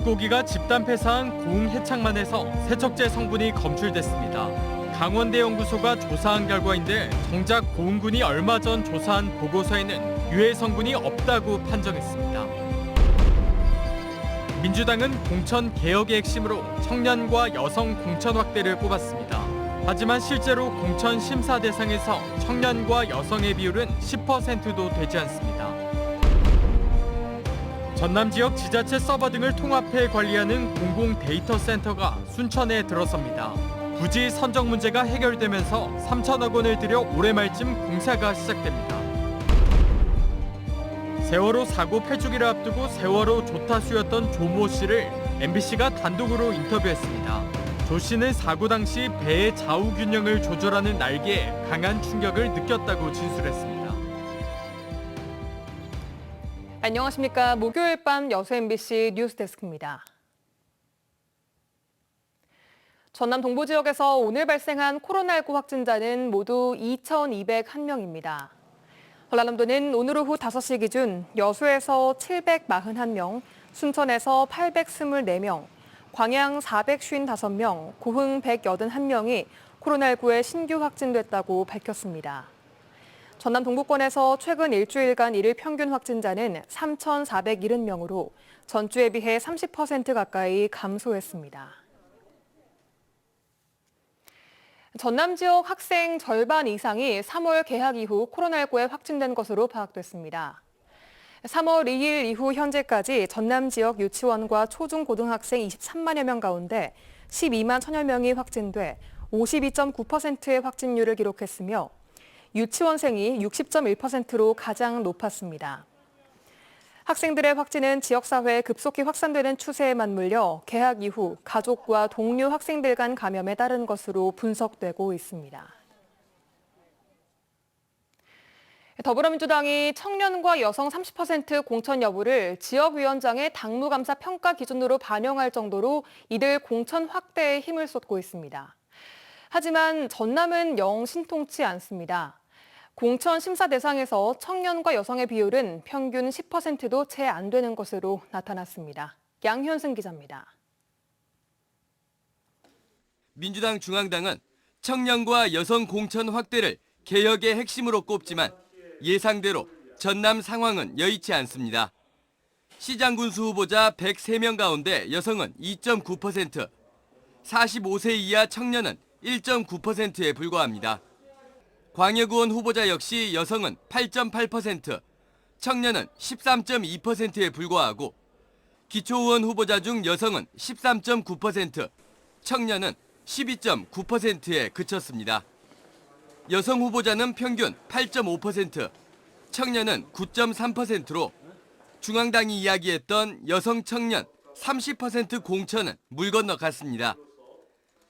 돼지고기가 집단 폐사한 고흥 해창만에서 세척제 성분이 검출됐습니다. 강원대 연구소가 조사한 결과인데 정작 고흥군이 얼마 전 조사한 보고서에는 유해 성분이 없다고 판정했습니다. 민주당은 공천 개혁의 핵심으로 청년과 여성 공천 확대를 꼽았습니다. 하지만 실제로 공천 심사 대상에서 청년과 여성의 비율은 10%도 되지 않습니다. 전남 지역 지자체 서버 등을 통합해 관리하는 공공 데이터 센터가 순천에 들어섭니다. 부지 선정 문제가 해결되면서 3천억 원을 들여 올해 말쯤 공사가 시작됩니다. 세월호 사고 8주기를 앞두고 세월호 조타수였던 조모 씨를 MBC가 단독으로 인터뷰했습니다. 조 씨는 사고 당시 배의 좌우 균형을 조절하는 날개에 강한 충격을 느꼈다고 진술했습니다. 안녕하십니까. 목요일 밤 여수 MBC 뉴스데스크입니다. 전남 동부 지역에서 오늘 발생한 코로나19 확진자는 모두 2,201명입니다. 전라남도는 오늘 오후 5시 기준 여수에서 741명, 순천에서 824명, 광양 455명, 고흥 181명이 코로나19에 신규 확진됐다고 밝혔습니다. 전남 동부권에서 최근 일주일간 일일 평균 확진자는 3,470명으로 전주에 비해 30% 가까이 감소했습니다. 전남 지역 학생 절반 이상이 3월 개학 이후 코로나19에 확진된 것으로 파악됐습니다. 3월 2일 이후 현재까지 전남 지역 유치원과 초중고등학생 23만여 명 가운데 12만 1천여 명이 확진돼 52.9%의 확진율을 기록했으며 유치원생이 60.1%로 가장 높았습니다. 학생들의 확진은 지역사회에 급속히 확산되는 추세에 맞물려 개학 이후 가족과 동료 학생들 간 감염에 따른 것으로 분석되고 있습니다. 더불어민주당이 청년과 여성 30% 공천 여부를 지역위원장의 당무감사 평가 기준으로 반영할 정도로 이들 공천 확대에 힘을 쏟고 있습니다. 하지만 전남은 영 신통치 않습니다. 공천 심사 대상에서 청년과 여성의 비율은 평균 10%도 채 안 되는 것으로 나타났습니다. 양현승 기자입니다. 민주당 중앙당은 청년과 여성 공천 확대를 개혁의 핵심으로 꼽지만 예상대로 전남 상황은 여의치 않습니다. 시장군수 후보자 103명 가운데 여성은 2.9%, 45세 이하 청년은 1.9%에 불과합니다. 광역의원 후보자 역시 여성은 8.8%, 청년은 13.2%에 불과하고 기초의원 후보자 중 여성은 13.9%, 청년은 12.9%에 그쳤습니다. 여성 후보자는 평균 8.5%, 청년은 9.3%로 중앙당이 이야기했던 여성 청년 30% 공천은 물 건너 갔습니다.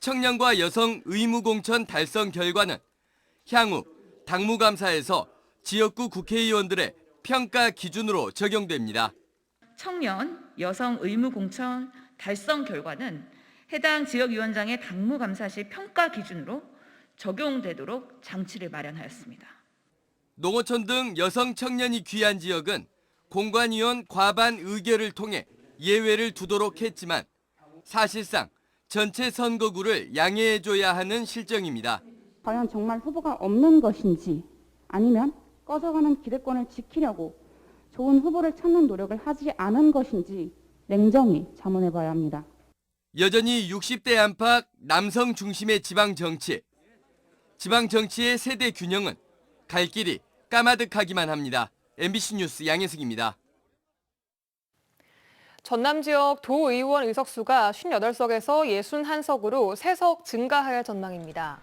청년과 여성 의무 공천 달성 결과는 향후 당무감사에서 지역구 국회의원들의 평가 기준으로 적용됩니다. 청년, 여성 의무 공천 달성 결과는 해당 지역위원장의 당무감사 시 평가 기준으로 적용되도록 장치를 마련하였습니다. 농어촌 등 여성 청년이 귀한 지역은 공관위원 과반 의결을 통해 예외를 두도록 했지만 사실상 전체 선거구를 양해해줘야 하는 실정입니다. 과연 정말 후보가 없는 것인지 아니면 꺼져가는 기득권을 지키려고 좋은 후보를 찾는 노력을 하지 않은 것인지 냉정히 자문해봐야 합니다. 여전히 60대 안팎 남성 중심의 지방정치. 지방정치의 세대 균형은 갈 길이 까마득하기만 합니다. MBC 뉴스 양혜승입니다. 전남 지역 도의원 의석수가 58석에서 61석으로 3석 증가할 전망입니다.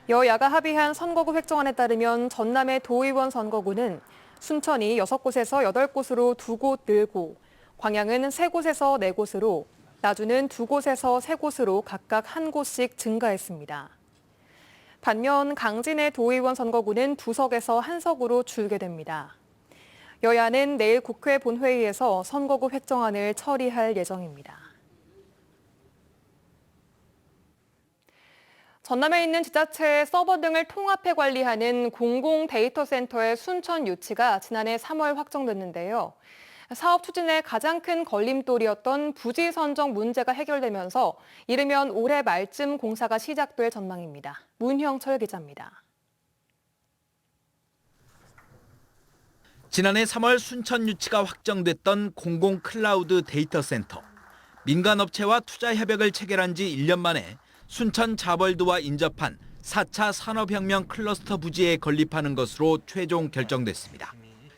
여야가 합의한 선거구 획정안에 따르면 전남의 도의원 선거구는 순천이 6곳에서 8곳으로 2곳 늘고 광양은 3곳에서 4곳으로 나주는 2곳에서 3곳으로 각각 1곳씩 증가했습니다. 반면 강진의 도의원 선거구는 2석에서 1석으로 줄게 됩니다. 여야는 내일 국회 본회의에서 선거구 획정안을 처리할 예정입니다. 전남에 있는 지자체의 서버 등을 통합해 관리하는 공공 데이터 센터의 순천 유치가 지난해 3월 확정됐는데요. 사업 추진의 가장 큰 걸림돌이었던 부지 선정 문제가 해결되면서 이르면 올해 말쯤 공사가 시작될 전망입니다. 문형철 기자입니다. 지난해 3월 순천 유치가 확정됐던 공공 클라우드 데이터 센터. 민간업체와 투자 협약을 체결한 지 1년 만에 순천 자벌드와 인접한 4차 산업혁명 클러스터 부지에 건립하는 것으로 최종 결정됐습니다.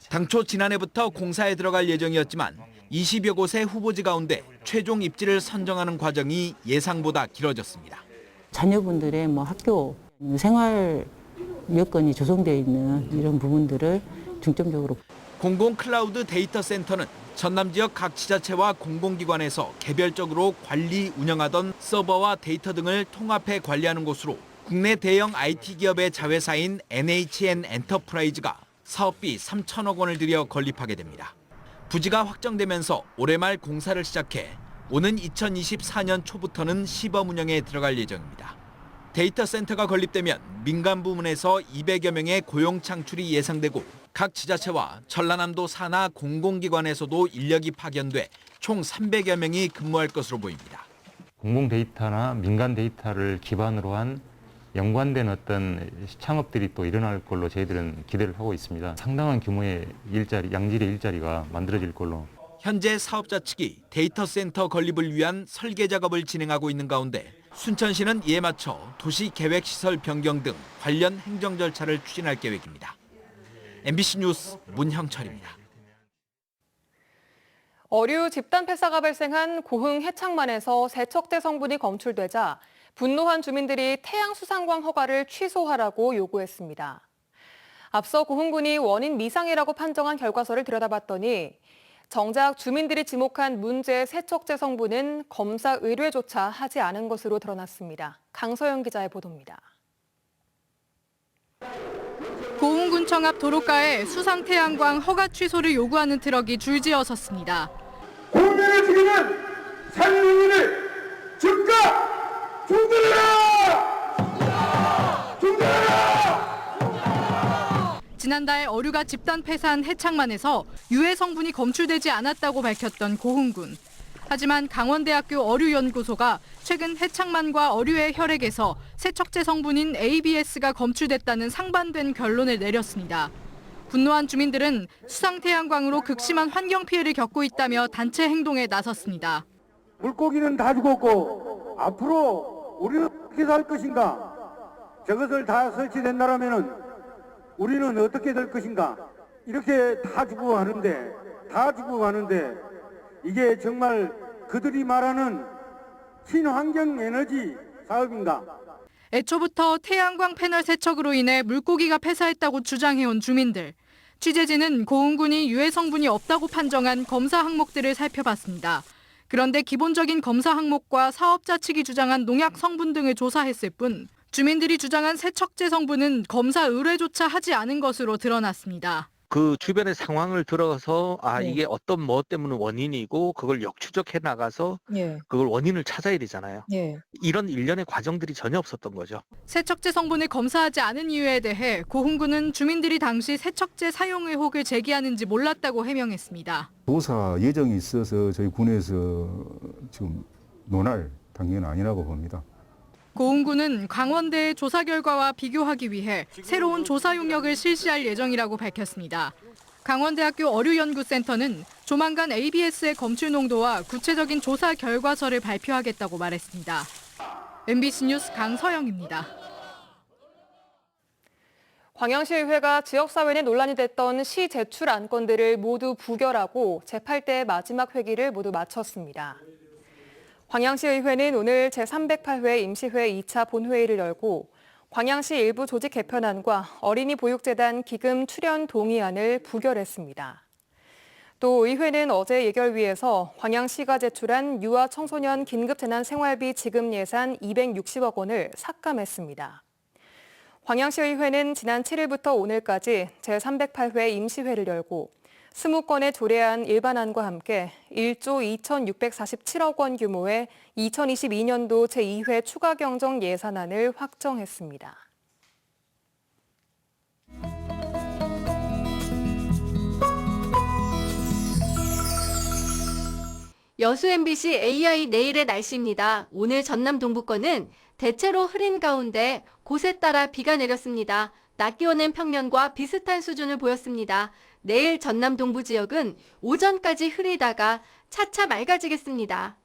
당초 지난해부터 공사에 들어갈 예정이었지만 20여 곳의 후보지 가운데 최종 입지를 선정하는 과정이 예상보다 길어졌습니다. 자녀분들의 학교 생활 여건이 조성되어 있는 이런 부분들을 중점적으로. 공공 클라우드 데이터 센터는 전남 지역 각 지자체와 공공기관에서 개별적으로 관리, 운영하던 서버와 데이터 등을 통합해 관리하는 곳으로 국내 대형 IT 기업의 자회사인 NHN 엔터프라이즈가 사업비 3천억 원을 들여 건립하게 됩니다. 부지가 확정되면서 올해 말 공사를 시작해 오는 2024년 초부터는 시범 운영에 들어갈 예정입니다. 데이터 센터가 건립되면 민간 부문에서 200여 명의 고용 창출이 예상되고 각 지자체와 전라남도 산하 공공기관에서도 인력이 파견돼 총 300여 명이 근무할 것으로 보입니다. 공공 데이터나 민간 데이터를 기반으로 한 연관된 어떤 창업들이 또 일어날 걸로 저희들은 기대를 하고 있습니다. 상당한 규모의 일자리, 양질의 일자리가 만들어질 걸로. 현재 사업자 측이 데이터 센터 건립을 위한 설계 작업을 진행하고 있는 가운데 순천시는 이에 맞춰 도시계획시설 변경 등 관련 행정 절차를 추진할 계획입니다. MBC 뉴스 문형철입니다. 어류 집단 폐사가 발생한 고흥 해창만에서 세척제 성분이 검출되자 분노한 주민들이 태양수상광 허가를 취소하라고 요구했습니다. 앞서 고흥군이 원인 미상이라고 판정한 결과서를 들여다봤더니 정작 주민들이 지목한 문제의 세척제 성분은 검사 의뢰조차 하지 않은 것으로 드러났습니다. 강서영 기자의 보도입니다. 고흥군청 앞 도로가에 수상 태양광 허가 취소를 요구하는 트럭이 줄지어 섰습니다. 국민을 죽이는 산민을 즉각 중단하라! 중단하라! 지난달 어류가 집단 폐사한 해창만에서 유해 성분이 검출되지 않았다고 밝혔던 고흥군. 하지만 강원대학교 어류연구소가 최근 해창만과 어류의 혈액에서 세척제 성분인 ABS가 검출됐다는 상반된 결론을 내렸습니다. 분노한 주민들은 수상 태양광으로 극심한 환경 피해를 겪고 있다며 단체 행동에 나섰습니다. 물고기는 다 죽었고 앞으로 우리는 어떻게 살 것인가? 저것을 다 설치된다라면은 우리는 어떻게 될 것인가? 이렇게 다 죽어가는데 이게 정말 그들이 말하는 친환경 에너지 사업인가? 애초부터 태양광 패널 세척으로 인해 물고기가 폐사했다고 주장해온 주민들. 취재진은 고흥군이 유해 성분이 없다고 판정한 검사 항목들을 살펴봤습니다. 그런데 기본적인 검사 항목과 사업자 측이 주장한 농약 성분 등을 조사했을 뿐 주민들이 주장한 세척제 성분은 검사 의뢰조차 하지 않은 것으로 드러났습니다. 그 주변의 상황을 들어서 이게 어떤 뭐 때문에 원인이고 그걸 역추적해 나가서 그걸 원인을 찾아야 되잖아요. 이런 일련의 과정들이 전혀 없었던 거죠. 세척제 성분을 검사하지 않은 이유에 대해 고흥군은 주민들이 당시 세척제 사용 의혹을 제기하는지 몰랐다고 해명했습니다. 조사 예정이 있어서 저희 군에서 지금 논할 단계는 아니라고 봅니다. 고흥군은 강원대의 조사 결과와 비교하기 위해 새로운 조사 용역을 실시할 예정이라고 밝혔습니다. 강원대학교 어류연구센터는 조만간 ABS의 검출 농도와 구체적인 조사 결과서를 발표하겠다고 말했습니다. MBC 뉴스 강서영입니다. 광양시의회가 지역사회 내 논란이 됐던 시 제출 안건들을 모두 부결하고 제8대 마지막 회기를 모두 마쳤습니다. 광양시의회는 오늘 제308회 임시회 2차 본회의를 열고 광양시 일부 조직 개편안과 어린이 보육재단 기금 출연 동의안을 부결했습니다. 또 의회는 어제 예결위에서 광양시가 제출한 유아 청소년 긴급재난생활비 지급 예산 260억 원을 삭감했습니다. 광양시의회는 지난 7일부터 오늘까지 제308회 임시회를 열고 20건의 조례안 일반안과 함께 1조 2,647억 원 규모의 2022년도 제2회 추가 경정 예산안을 확정했습니다. 여수 MBC AI 내일의 날씨입니다. 오늘 전남 동부권은 대체로 흐린 가운데 곳에 따라 비가 내렸습니다. 낮 기온은 평년과 비슷한 수준을 보였습니다. 내일 전남 동부 지역은 오전까지 흐리다가 차차 맑아지겠습니다.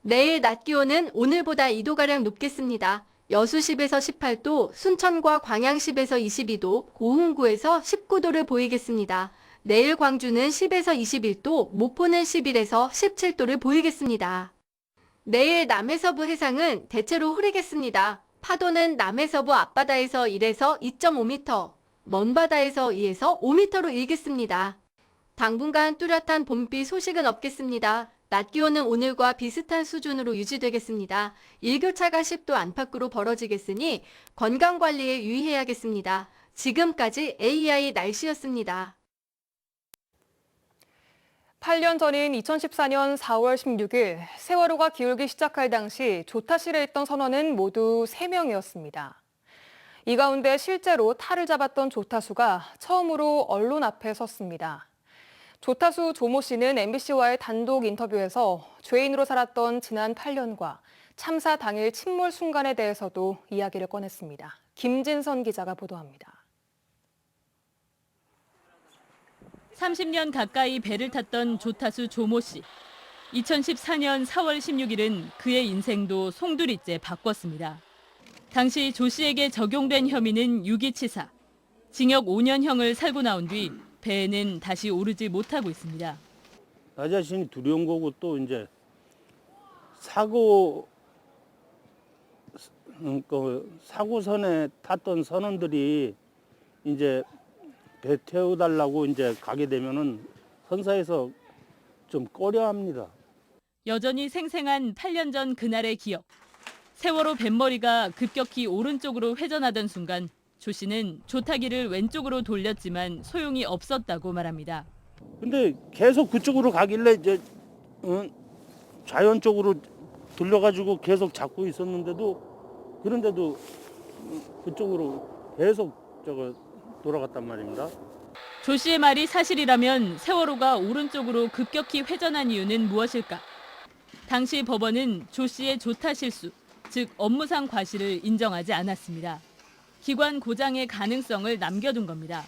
내일 낮 기온은 오늘보다 2도가량 높겠습니다. 여수 10에서 18도, 순천과 광양 10에서 22도, 고흥구에서 19도를 보이겠습니다. 내일 광주는 10에서 21도, 목포는 11에서 17도를 보이겠습니다. 내일 남해서부 해상은 대체로 흐리겠습니다. 파도는 남해서부 앞바다에서 1에서 2.5m, 먼바다에서 2에서 5m로 일겠습니다. 당분간 뚜렷한 봄비 소식은 없겠습니다. 낮 기온은 오늘과 비슷한 수준으로 유지되겠습니다. 일교차가 10도 안팎으로 벌어지겠으니 건강관리에 유의해야겠습니다. 지금까지 AI 날씨였습니다. 8년 전인 2014년 4월 16일 세월호가 기울기 시작할 당시 조타실에 있던 선원은 모두 3명이었습니다. 이 가운데 실제로 탈을 잡았던 조타수가 처음으로 언론 앞에 섰습니다. 조타수 조모 씨는 MBC와의 단독 인터뷰에서 죄인으로 살았던 지난 8년과 참사 당일 침몰 순간에 대해서도 이야기를 꺼냈습니다. 김진선 기자가 보도합니다. 30년 가까이 배를 탔던 조타수 조모 씨. 2014년 4월 16일은 그의 인생도 송두리째 바꿨습니다. 당시 조 씨에게 적용된 혐의는 유기치사. 징역 5년형을 살고 나온 뒤 배에는 다시 오르지 못하고 있습니다. 나 자신이 두려운 거고 또 이제 사고선에 탔던 선원들이 이제 배 태워달라고 이제 가게 되면은 선사에서 좀 꺼려합니다. 여전히 생생한 8년 전 그날의 기억. 세월호 뱃머리가 급격히 오른쪽으로 회전하던 순간 조 씨는 조타기를 왼쪽으로 돌렸지만 소용이 없었다고 말합니다. 근데 계속 그쪽으로 가길래 이제 자연적으로 돌려가지고 계속 잡고 있었는데도 그런데도 그쪽으로 계속 돌아갔단 말입니다. 조 씨의 말이 사실이라면 세월호가 오른쪽으로 급격히 회전한 이유는 무엇일까? 당시 법원은 조 씨의 조타 실수, 즉 업무상 과실을 인정하지 않았습니다. 기관 고장의 가능성을 남겨둔 겁니다.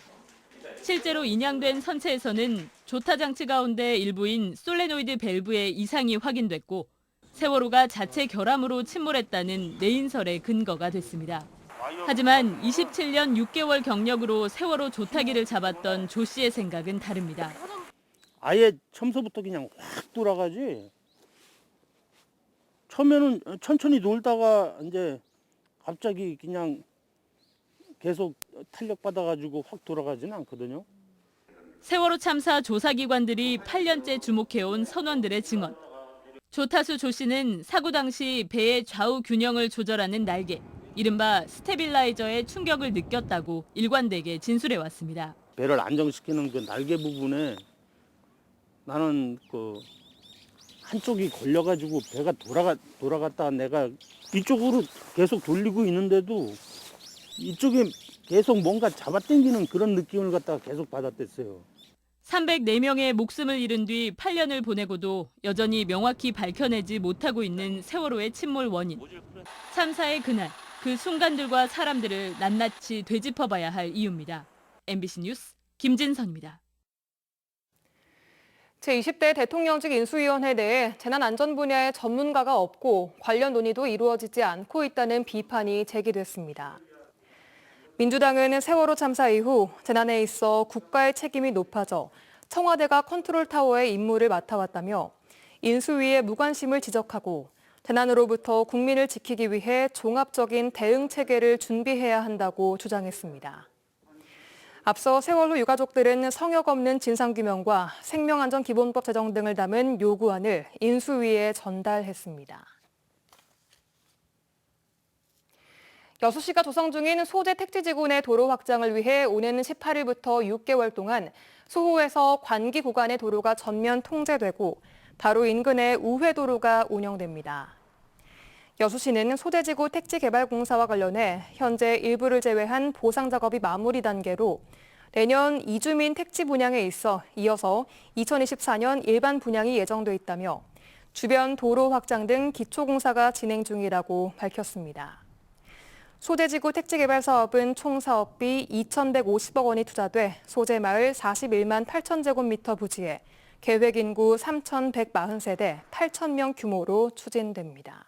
실제로 인양된 선체에서는 조타 장치 가운데 일부인 솔레노이드 밸브에 이상이 확인됐고 세월호가 자체 결함으로 침몰했다는 내인설의 근거가 됐습니다. 하지만 27년 6개월 경력으로 세월호 조타기를 잡았던 조 씨의 생각은 다릅니다. 아예 처음서부터 그냥 확 돌아가지. 처음에는 천천히 놀다가 이제 갑자기 그냥 계속 탄력 받아가지고 확 돌아가지는 않거든요. 세월호 참사 조사기관들이 8년째 주목해온 선원들의 증언. 조타수 조 씨는 사고 당시 배의 좌우 균형을 조절하는 날개, 이른바 스테빌라이저의 충격을 느꼈다고 일관되게 진술해왔습니다. 배를 안정시키는 그 날개 부분에 나는 그 한쪽이 걸려가지고 배가 돌아갔다 내가 이쪽으로 계속 돌리고 있는데도 이쪽에 계속 뭔가 잡아당기는 그런 느낌을 갖다가 계속 받았댔어요. 304명의 목숨을 잃은 뒤 8년을 보내고도 여전히 명확히 밝혀내지 못하고 있는 세월호의 침몰 원인. 참사의 그날, 그 순간들과 사람들을 낱낱이 되짚어봐야 할 이유입니다. MBC 뉴스 김진선입니다. 제20대 대통령직 인수위원회 내에 재난안전 분야의 전문가가 없고 관련 논의도 이루어지지 않고 있다는 비판이 제기됐습니다. 민주당은 세월호 참사 이후 재난에 있어 국가의 책임이 높아져 청와대가 컨트롤타워의 임무를 맡아왔다며 인수위의 무관심을 지적하고 재난으로부터 국민을 지키기 위해 종합적인 대응 체계를 준비해야 한다고 주장했습니다. 앞서 세월호 유가족들은 성역 없는 진상규명과 생명안전기본법 제정 등을 담은 요구안을 인수위에 전달했습니다. 여수시가 조성 중인 소재 택지지구내 도로 확장을 위해 오는 18일부터 6개월 동안 수호에서 관기 구간의 도로가 전면 통제되고 바로 인근의 우회도로가 운영됩니다. 여수시는 소재지구 택지개발공사와 관련해 현재 일부를 제외한 보상 작업이 마무리 단계로 내년 이주민 택지 분양에 있어 이어서 2024년 일반 분양이 예정돼 있다며 주변 도로 확장 등 기초공사가 진행 중이라고 밝혔습니다. 소재지구 택지개발 사업은 총 사업비 2,150억 원이 투자돼 소재마을 41만 8천 제곱미터 부지에 계획 인구 3,140세대 8,000명 규모로 추진됩니다.